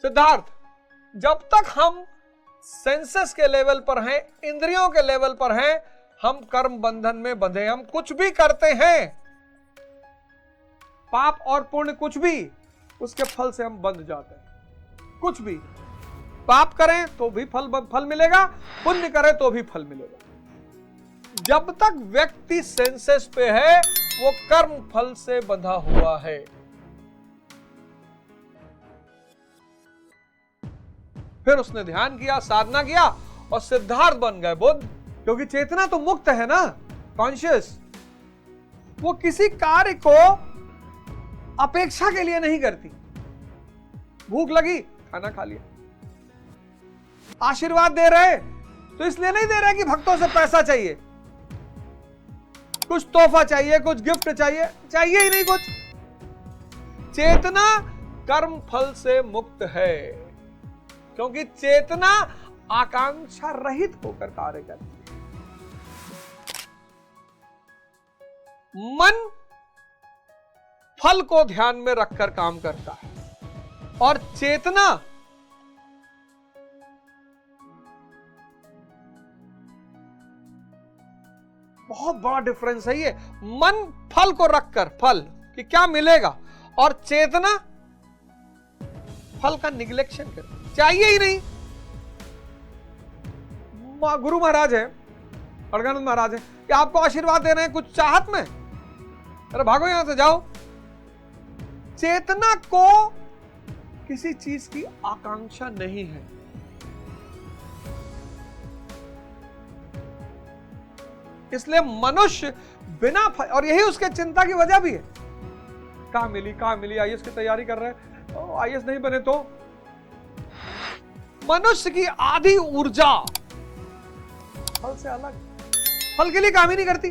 सिद्धार्थ, जब तक हम सेंसेस के लेवल पर हैं, इंद्रियों के लेवल पर हैं, हम कर्म बंधन में बंधे। हम कुछ भी करते हैं, पाप और पुण्य कुछ भी, उसके फल से हम बंध जाते हैं। कुछ भी पाप करें तो भी फल मिलेगा, पुण्य करें तो भी फल मिलेगा। जब तक व्यक्ति सेंसेस पे है, वो कर्म फल से बंधा हुआ है। फिर उसने ध्यान किया, साधना किया और सिद्धार्थ बन गए बुद्ध, क्योंकि चेतना तो मुक्त है ना, कॉन्शियस। वो किसी कार्य को अपेक्षा के लिए नहीं करती। भूख लगी, खाना खा लिया। आशीर्वाद दे रहे तो इसलिए नहीं दे रहे कि भक्तों से पैसा चाहिए, कुछ तोहफा चाहिए, कुछ गिफ्ट चाहिए, चाहिए ही नहीं कुछ। चेतना कर्म फल से मुक्त है, क्योंकि चेतना आकांक्षा रहित होकर कार्य करती है। मन फल को ध्यान में रखकर काम करता है, और चेतना बहुत बड़ा डिफरेंस है ये। मन फल को रखकर, फल कि क्या मिलेगा, और चेतना फल का निग्लेक्शन कर, चाहिए ही नहीं। गुरु महाराज है, अड़गानंद महाराज है, कि आपको आशीर्वाद दे रहे हैं कुछ चाहत में, अरे भागो यहां से, जाओ। चेतना को किसी चीज की आकांक्षा नहीं है। इसलिए मनुष्य बिना और यही उसके चिंता की वजह भी है। कहां मिली, आईएएस की तैयारी कर रहे हैं, आईएएस नहीं बने तो। मनुष्य की आधी ऊर्जा फल से अलग, फल के लिए काम ही नहीं करती,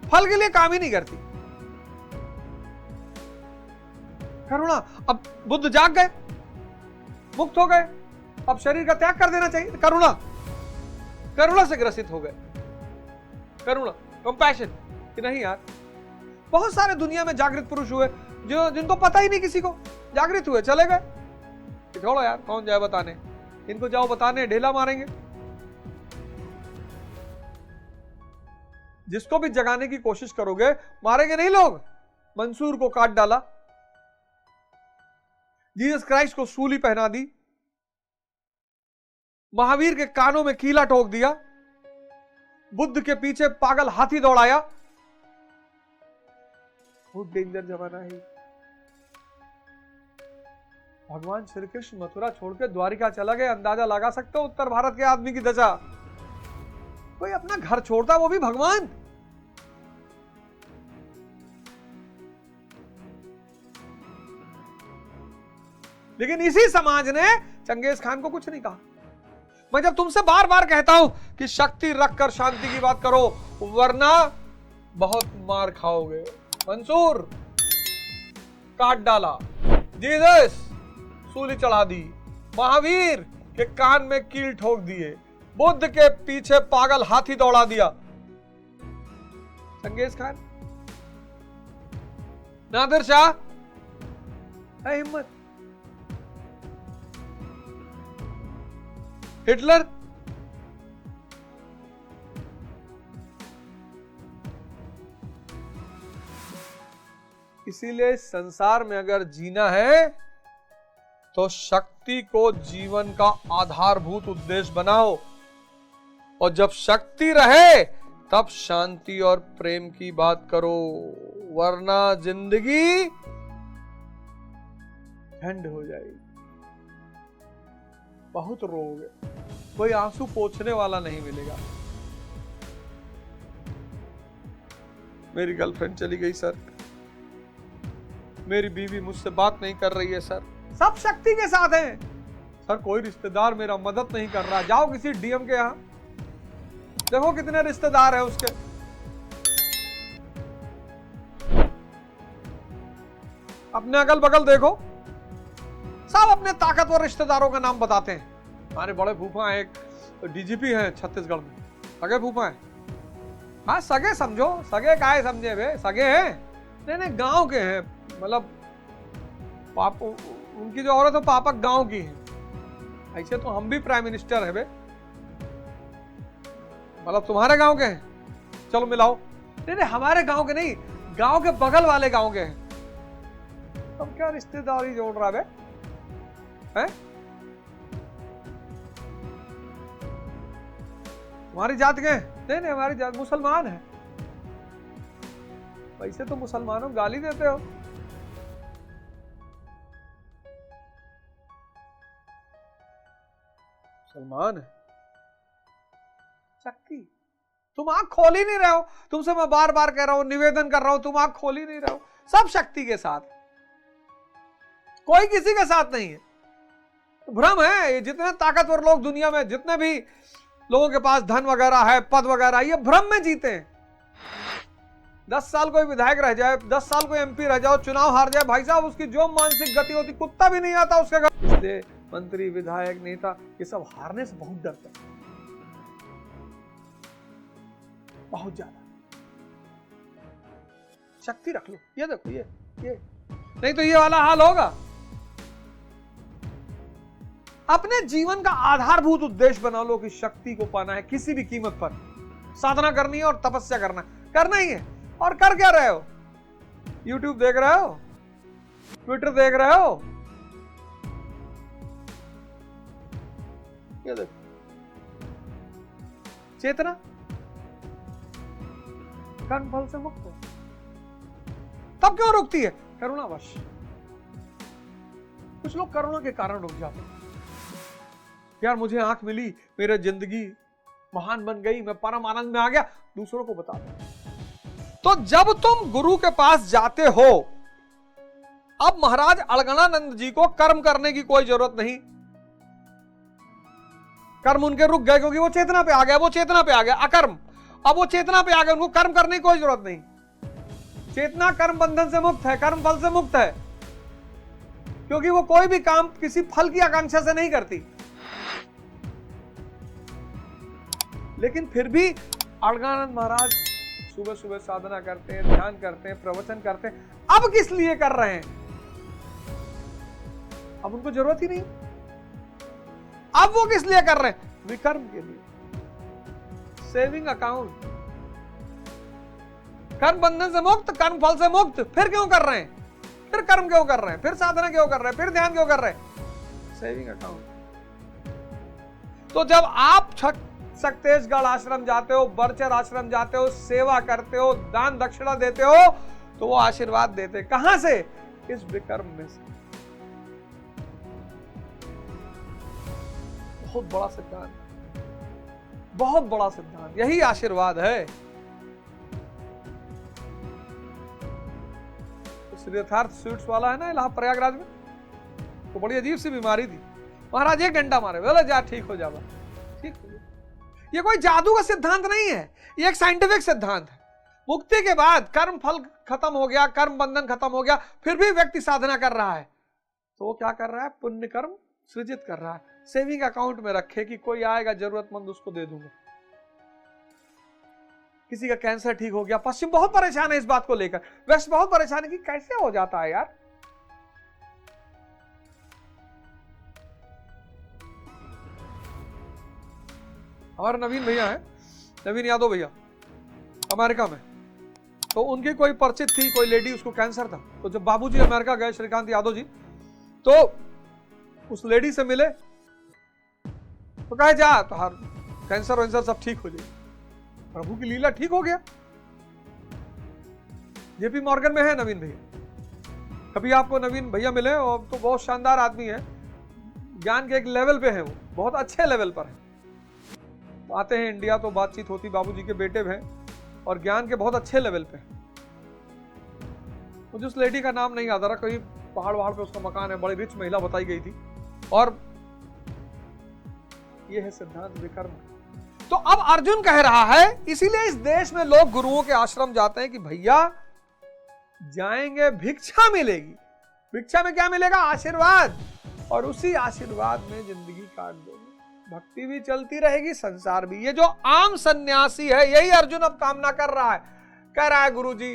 फल के लिए काम ही नहीं करती। करुणा, अब बुद्ध जाग गए, मुक्त हो गए, अब शरीर का त्याग कर देना चाहिए। करुणा से ग्रसित हो गए, करुणा, कंपैशन, कि नहीं यार। बहुत सारे दुनिया में जागृत पुरुष हुए जो जिनको पता ही नहीं किसी को, जागृत हुए, चले गए। छोड़ो यार, कौन जाए बताने, इनको जाओ बताने, ढेला मारेंगे। जिसको भी जगाने की कोशिश करोगे, मारेंगे नहीं लोग। मंसूर को काट डाला, जीसस क्राइस्ट को सूली पहना दी, महावीर के कानों में कीला ठोक दिया, बुद्ध के पीछे पागल हाथी दौड़ाया। बहुत डेंजर जमाना है। भगवान श्री कृष्ण मथुरा छोड़ के द्वारिका चला गया, अंदाजा लगा सकते हो उत्तर भारत के आदमी की दशा। कोई अपना घर छोड़ता, वो भी भगवान। लेकिन इसी समाज ने चंगेज खान को कुछ नहीं कहा। मैं जब तुमसे बार बार कहता हूं कि शक्ति रखकर शांति की बात करो, वरना बहुत मार खाओगे। मंसूर काट डाला, जीसस सूली चढ़ा दी, महावीर के कान में कील ठोक दिए, बुद्ध के पीछे पागल हाथी दौड़ा दिया। चंगेज खान, नादिर शाह, है हिम्मत। हिटलर, इसीलिए संसार में अगर जीना है तो शक्ति को जीवन का आधारभूत उद्देश्य बनाओ, और जब शक्ति रहे तब शांति और प्रेम की बात करो, वरना जिंदगी ठंड हो जाएगी। बहुत रोओगे, कोई आंसू पोंछने वाला नहीं मिलेगा। मेरी गर्लफ्रेंड चली गई सर, मेरी बीवी मुझसे बात नहीं कर रही है सर, सब शक्ति के साथ हैं सर, कोई रिश्तेदार मेरा मदद नहीं कर रहा, जाओ किसी डीएम के यहां, देखो कितने रिश्तेदार हैं उसके। अपने अगल बगल देखो, सब अपने ताकतवर रिश्तेदारों का नाम बताते हैं। हमारे बड़े फूफा एक डीजीपी हैं छत्तीसगढ़ में, सगे फूफा हैं। हाँ सगे समझो, सगे काहे समझे बे, सगे हैं, नहीं गांव के हैं, मतलब उनकी जो औरत है पापक गांव की है। ऐसे तो हम भी प्राइम मिनिस्टर है बे, मतलब तुम्हारे गांव के हैं, चलो मिलाओ। नहीं नहीं, हमारे गांव के नहीं, गांव के बगल वाले गांव के हैं। अब क्या रिश्तेदारी जोड़ रहा बे हैं? तुम्हारी जात के? नहीं नहीं, हमारी जात मुसलमान है। वैसे तो मुसलमानों गाली देते हो। मुसलमान है शक्ति, तुम आंख खोल ही नहीं रहे हो। तुमसे मैं बार बार कह रहा हूं, निवेदन कर रहा हूं, तुम आंख खोल ही नहीं रहे हो। सब शक्ति के साथ, कोई किसी के साथ नहीं है। भ्रम है। ये जितने ताकतवर लोग दुनिया में, जितने भी लोगों के पास धन वगैरह है, पद वगैरह, ये भ्रम में जीते हैं। 10 साल कोई विधायक रह जाए, 10 साल कोई एमपी रह जाओ, चुनाव हार जाए, भाई साहब उसकी जो मानसिक गति होती, कुत्ता भी नहीं आता उसके घर। इसलिए मंत्री, विधायक, नेता, ये सब हारने से बहुत डरते हैं, बहुत ज्यादा। शक्ति रख लो। ये देखो, ये नहीं तो ये वाला हाल होगा। अपने जीवन का आधारभूत उद्देश्य बना लो कि शक्ति को पाना है, किसी भी कीमत पर साधना करनी है और तपस्या करना ही है। और कर क्या रहे हो? YouTube देख रहे हो, ट्विटर देख रहे हो, ये देखो चेतना कर्म फल से मुक्त है। तब क्यों रुकती है? करुणावश। कुछ लोग करुणा के कारण रुक जाते हैं। यार मुझे आंख मिली, मेरी जिंदगी महान बन गई, मैं परम आनंद में आ गया, दूसरों को बता दो। तो जब तुम गुरु के पास जाते हो, अब महाराज अलगनानंद जी को कर्म करने की कोई जरूरत नहीं। कर्म उनके रुक गए क्योंकि वो चेतना पे आ गया, वो चेतना पे आ गया, अकर्म। अब वो चेतना पे आ गए, उनको कर्म करने की कोई जरूरत नहीं। चेतना कर्म बंधन से मुक्त है, कर्म फल से मुक्त है, क्योंकि वो कोई भी काम किसी फल की आकांक्षा से नहीं करती। लेकिन फिर भी अलगनानंद महाराज सुबह सुबह साधना करते हैं, ध्यान करते हैं, प्रवचन करते हैं। अब किस लिए कर रहे हैं? अब उनको जरूरत ही नहीं। अब वो किस लिए कर रहे हैं? विकर्म के लिए, सेविंग अकाउंट। कर्म बंधन से मुक्त, कर्म फल से मुक्त। फिर क्यों कर रहे हैं? फिर कर्म क्यों कर रहे हैं? फिर साधना क्यों कर रहे हैं? फिर ध्यान क्यों कर रहे हैं? Saving account. तो जब आप सक्तेशगढ़ आश्रम जाते हो, बरचर आश्रम जाते हो, सेवा करते हो, दान दक्षिणा देते हो, तो वो आशीर्वाद देते कहां से? इस विकर्म में से। बहुत बड़ा सिद्धांत, बहुत बड़ा सिद्धांत, यही आशीर्वाद है। श्रीयथार्थ स्वीट्स वाला है ना इलाहाबाद प्रयागराज में, तो बड़ी अजीब सी बीमारी थी। महाराज 1 घंटा मारे, बोले जा ठीक हो जावा, ठीक हो गया। ये कोई जादू का सिद्धांत नहीं है, ये एक साइंटिफिक सिद्धांत है। मुक्ति के बाद कर्म फल खत्म हो गया, कर्म बंधन खत्म हो गया, फिर भी व्यक्ति साधना कर रहा है, तो वो क्या कर रहा है? पुण्य कर्म सृजित कर रहा है, सेविंग अकाउंट में रखे कि कोई आएगा जरूरतमंद उसको दे दूंगा। किसी का कैंसर ठीक हो गया, पश्चिम बहुत परेशान है इस बात को लेकर, वेस्ट बहुत परेशान है कि कैसे हो जाता है यार। हमारे नवीन भैया है, नवीन यादव भैया, अमेरिका में, तो उनकी कोई परिचित थी, कोई लेडी, उसको कैंसर था। तो जब बाबूजी अमेरिका गए, श्रीकांत यादव जी, तो उस लेडी से मिले, तो कहे जा तो हर कैंसर वैंसर सब ठीक हो जाए। प्रभु की लीला, ठीक हो गया। जेपी मॉर्गन में है नवीन भैया, कभी आपको नवीन भैया मिले, और तो बहुत शानदार आदमी है, ज्ञान के एक लेवल पे है, वो बहुत अच्छे लेवल पर है। आते हैं इंडिया तो बातचीत होती, बाबूजी के बेटे हैं और ज्ञान के बहुत अच्छे लेवल पे। मुझे उस लेडी का नाम नहीं याद आ रहा, कहीं पहाड़ पे उसका मकान है, बड़ी रिच महिला बताई गई थी। और यह है सिद्धांत विकर्म। तो अब अर्जुन कह रहा है, इसीलिए इस देश में लोग गुरुओं के आश्रम जाते हैं कि भैया जाएंगे, भिक्षा मिलेगी। भिक्षा में क्या मिलेगा? आशीर्वाद, और उसी आशीर्वाद में जिंदगी काट देंगे, भक्ति भी चलती रहेगी, संसार भी। ये जो आम सन्यासी है, यही अर्जुन अब कामना कर रहा है। कह रहा है गुरुजी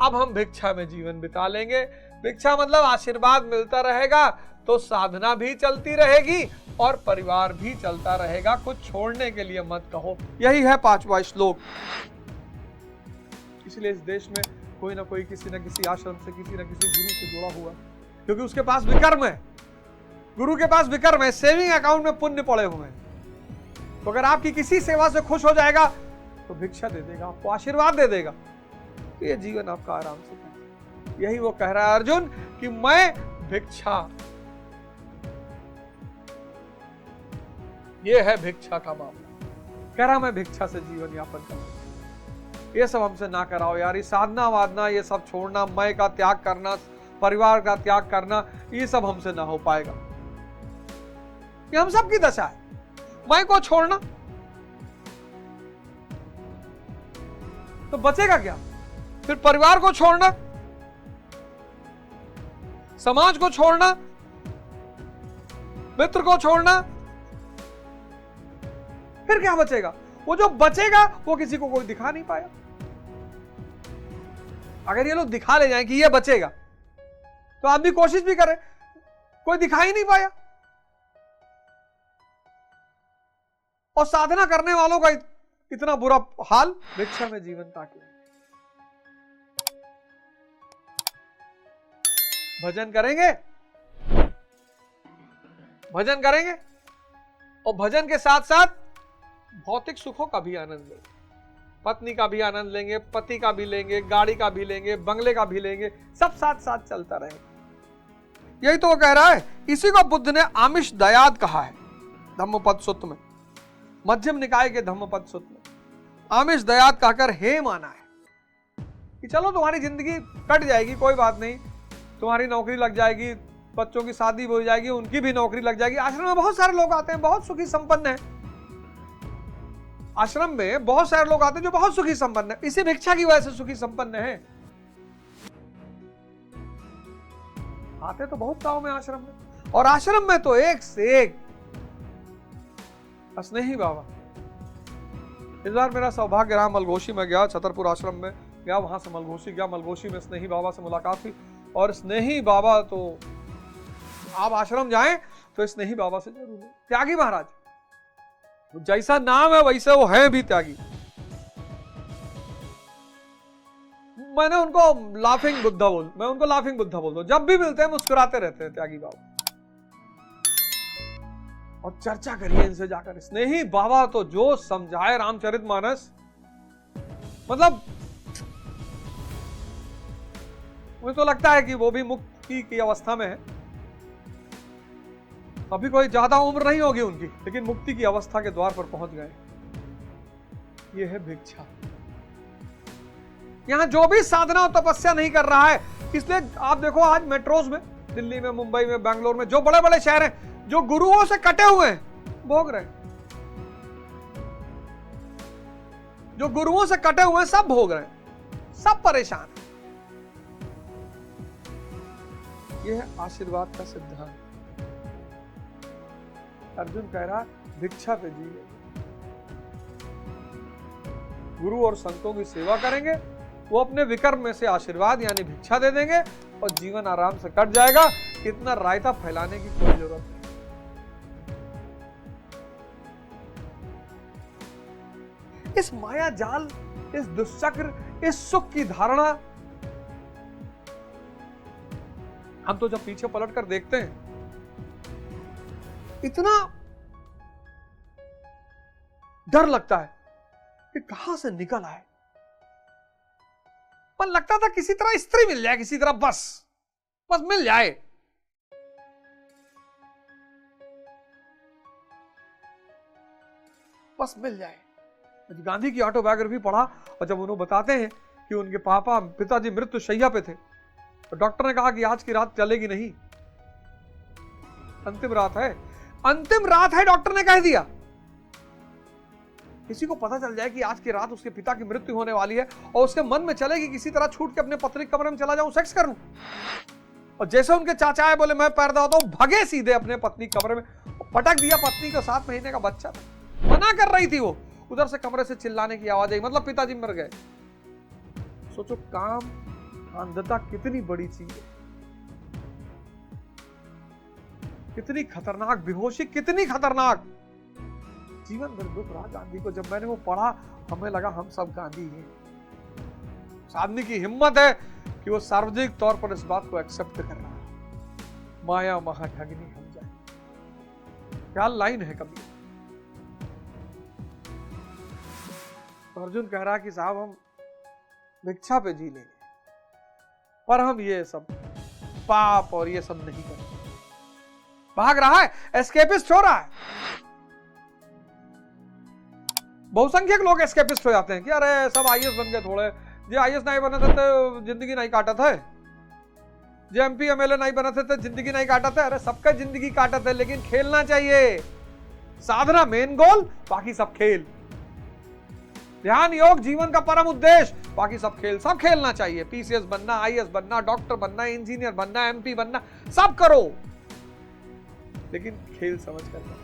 अब हम भिक्षा में जीवन बिता लेंगे, भिक्षा मतलब आशीर्वाद मिलता रहेगा तो साधना भी चलती रहेगी और परिवार भी चलता रहेगा। कुछ छोड़ने के लिए मत कहो। यही है 5वां श्लोक। इसलिए इस देश में कोई ना कोई किसी न किसी आश्रम से, किसी न किसी गुरु से जुड़ा हुआ, क्योंकि उसके पास विकर्म है। गुरु के पास विकर्म है, सेविंग अकाउंट में पुण्य पड़े हुए हैं। तो अगर आपकी किसी सेवा से खुश हो जाएगा तो भिक्षा दे देगा, आपको आशीर्वाद दे देगा, तो ये जीवन आपका आराम से है। यही वो कह रहा है अर्जुन कि मैं भिक्षा, ये है भिक्षा का मामला। कह रहा मैं भिक्षा से जीवन यापन करूं। ये सब हमसे ना कराओ यार। ये साधना वादना, ये सब छोड़ना, मैं का त्याग करना, परिवार का त्याग करना, ये सब हमसे ना हो पाएगा। ये हम सब की दशा है। मैं को छोड़ना तो बचेगा क्या? फिर परिवार को छोड़ना, समाज को छोड़ना, मित्र को छोड़ना, फिर क्या बचेगा? वो जो बचेगा वो किसी को कोई दिखा नहीं पाया। अगर ये लोग दिखा ले जाएं कि ये बचेगा तो आदमी कोशिश भी करे, कोई दिखा ही नहीं पाया। और साधना करने वालों का इतना बुरा हाल, भिक्षा में जीवन ताकि भजन करेंगे, भजन करेंगे और भजन के साथ साथ भौतिक सुखों का भी आनंद लेंगे, पत्नी का भी आनंद लेंगे, पति का भी लेंगे, गाड़ी का भी लेंगे, बंगले का भी लेंगे, सब साथ साथ चलता रहेगा। यही तो वो कह रहा है। इसी को बुद्ध ने आमिष दयाद कहा है धम्मपद सूत्र में, मध्यम निकाय के धम्मपद सूत्र में आमिष दयाद कहकर हे माना है कि चलो तुम्हारी जिंदगी कट जाएगी, कोई बात नहीं, तुम्हारी नौकरी लग जाएगी, बच्चों की शादी हो जाएगी, उनकी भी नौकरी लग जाएगी। आश्रम में बहुत सारे लोग आते हैं, बहुत सुखी संपन्न है। आश्रम में बहुत सारे लोग आते हैं जो बहुत सुखी संपन्न है, इसी भिक्षा की वजह से सुखी संपन्न है। आते तो बहुत गांव में आश्रम में, और आश्रम में तो एक से एक स्नेही बाबा। इस बार मेरा सौभाग्य रहा, मलघोशी में गया, छतरपुर आश्रम में गया, वहां से मलघोशी गया। मलघोशी में स्नेही बाबा से मुलाकात हुई, और स्नेही बाबा तो आप आश्रम जाएं तो स्नेही बाबा से जरूर। त्यागी महाराज, जैसा नाम है वैसे वो है भी त्यागी। मैंने उनको लाफिंग बुद्धा बोलता हूं। जब भी मिलते हैं मुस्कुराते रहते हैं त्यागी बाबा। और चर्चा करिए इनसे जाकर। स्नेही बाबा तो जो समझाए रामचरितमानस, मतलब मुझे तो लगता है कि वो भी मुक्ति की अवस्था में है। अभी कोई ज्यादा उम्र नहीं होगी उनकी, लेकिन मुक्ति की अवस्था के द्वार पर पहुंच गए। ये है भिक्षा। यहां जो भी साधना और तपस्या नहीं कर रहा है, इसलिए आप देखो आज मेट्रोज में, दिल्ली में, मुंबई में, बैंगलोर में, जो बड़े बड़े शहर हैं, जो गुरुओं से कटे हुए हैं, भोग रहे हैं। जो गुरुओं से कटे हुए हैं सब भोग रहे हैं, सब परेशान हैं। यह है आशीर्वाद का सिद्धांत। अर्जुन कह रहा भिक्षा पे जिए, गुरु और संतों की सेवा करेंगे, वो अपने विकर्म में से आशीर्वाद यानी भिक्षा दे देंगे और जीवन आराम से कट जाएगा। इतना रायता फैलाने की कोई जरूरत नहीं। इस माया जाल, इस दुष्चक्र, इस सुख की धारणा, हम तो जब पीछे पलट कर देखते हैं, इतना डर लगता है कि कहां से निकल आए। पर लगता था किसी तरह स्त्री मिल जाए, किसी तरह बस मिल जाए। बस मिल जाए। गांधी की ऑटोबायोग्राफी पढ़ा, और जब उन्होंने बताते हैं कि उनके पिताजी मृत्यु शैया पे थे, तो डॉक्टर ने कहा कि आज की रात चलेगी नहीं, अंतिम रात है, डॉक्टर ने कह दिया। किसी को पता चल जाए कि आज की रात उसके पिता की मृत्यु होने वाली है, और उसके मन में चले कि किसी तरह छूट के अपने पत्नी के कमरे में चला जाऊं, सेक्स करूं। और जैसे उनके चाचा आए, बोले मैं पैदा होता हूं, भगे सीधे अपने पत्नी के कमरे में, पटक दिया। पत्नी का 7 महीने का बच्चा था, मना कर रही थी वो, उधर से कमरे से चिल्लाने की आवाज आई, मतलब पिताजी मर गए। सोचो काम, अंधता कितनी बड़ी चीज है। कितनी खतरनाक बेहोशी, कितनी खतरनाक। जीवन भर दुख रहा गांधी को। जब मैंने वो पढ़ा हमें लगा हम सब गांधी हैं। उस आदमी की हिम्मत है कि वो सार्वजनिक तौर पर इस बात को एक्सेप्ट कर रहा है। माया महाठगनी हम जाए, क्या लाइन है कभी। तो अर्जुन कह रहा कि साहब हम भिक्षा पे जी लेंगे, पर हम ये सब पाप और ये सब नहीं करेंगे। भाग रहा है, एस्केपिस्ट हो रहा है। बहुसंख्यक लोग एस्केपिस्ट हो जाते हैं कि अरे सब आईएएस बन गए, थोड़े जे आईएएस नहीं बने थे तो जिंदगी नहीं काटा था, जे एमपी एमएलए नहीं बने थे तो जिंदगी नहीं काटा था। अरे सबका जिंदगी काटा था, लेकिन खेलना चाहिए। साधना मेन गोल, बाकी सब खेल। ध्यान योग जीवन का परम उद्देश्य, बाकी सब खेल। सब खेलना चाहिए। पीसीएस बनना, आईएएस बनना, डॉक्टर बनना, इंजीनियर बनना, एमपी बनना, सब करो, लेकिन खेल समझ कर।